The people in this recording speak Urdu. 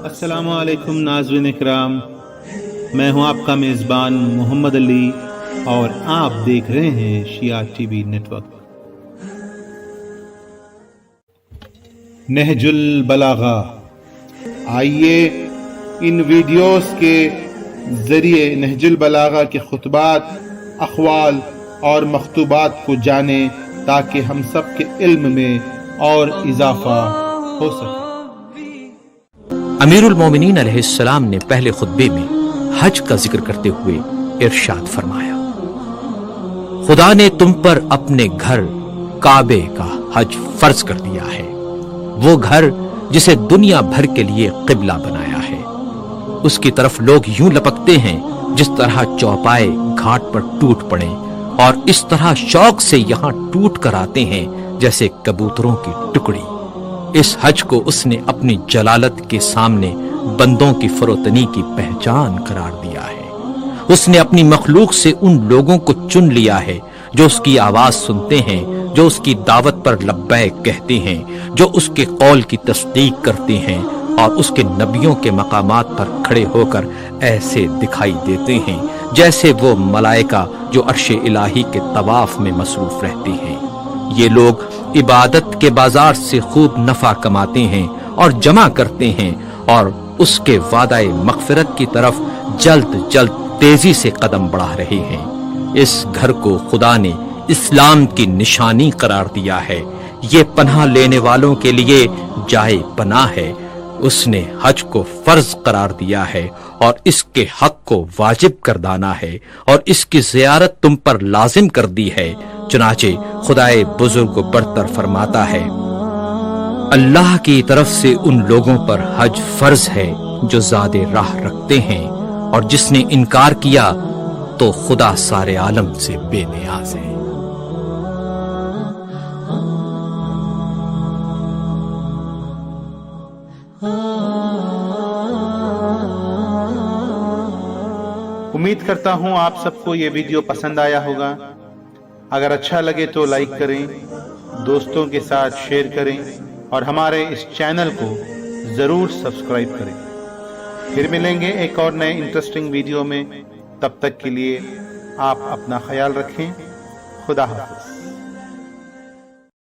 السلام علیکم ناظرین اکرام، میں ہوں آپ کا میزبان محمد علی اور آپ دیکھ رہے ہیں شیعہ ٹی وی نیٹ ورک۔ نہج البلاغہ، آئیے ان ویڈیوز کے ذریعے نہج البلاغہ کے خطبات، اقوال اور مکتوبات کو جانیں تاکہ ہم سب کے علم میں اور اضافہ ہو سکے۔ امیر المومنین علیہ السلام نے پہلے خطبے میں حج کا ذکر کرتے ہوئے ارشاد فرمایا، خدا نے تم پر اپنے گھر کعبے کا حج فرض کر دیا ہے، وہ گھر جسے دنیا بھر کے لیے قبلہ بنایا ہے۔ اس کی طرف لوگ یوں لپکتے ہیں جس طرح چوپائے گھاٹ پر ٹوٹ پڑیں، اور اس طرح شوق سے یہاں ٹوٹ کر آتے ہیں جیسے کبوتروں کی ٹکڑی۔ اس حج کو اس نے اپنی جلالت کے سامنے بندوں کی فروتنی کی پہچان قرار دیا ہے۔ اس نے اپنی مخلوق سے ان لوگوں کو چن لیا ہے جو اس کی آواز سنتے ہیں، جو اس کی دعوت پر لبیک کہتے ہیں، جو اس کے قول کی تصدیق کرتے ہیں، اور اس کے نبیوں کے مقامات پر کھڑے ہو کر ایسے دکھائی دیتے ہیں جیسے وہ ملائکہ جو عرش الہی کے طواف میں مصروف رہتے ہیں۔ یہ لوگ عبادت کے بازار سے خوب نفع کماتے ہیں اور جمع کرتے ہیں، اور اس کے وعدہ مغفرت کی طرف جلد جلد تیزی سے قدم بڑھا رہے ہیں۔ اس گھر کو خدا نے اسلام کی نشانی قرار دیا ہے، یہ پناہ لینے والوں کے لیے جائے پناہ ہے۔ اس نے حج کو فرض قرار دیا ہے اور اس کے حق کو واجب کردانا ہے، اور اس کی زیارت تم پر لازم کر دی ہے۔ چنانچہ خدائے بزرگ و برتر فرماتا ہے، اللہ کی طرف سے ان لوگوں پر حج فرض ہے جو زاد راہ رکھتے ہیں، اور جس نے انکار کیا تو خدا سارے عالم سے بے نیاز ہے۔ امید کرتا ہوں آپ سب کو یہ ویڈیو پسند آیا ہوگا۔ اگر اچھا لگے تو لائک کریں، دوستوں کے ساتھ شیئر کریں، اور ہمارے اس چینل کو ضرور سبسکرائب کریں۔ پھر ملیں گے ایک اور نئے انٹرسٹنگ ویڈیو میں، تب تک کے لیے آپ اپنا خیال رکھیں۔ خدا حافظ۔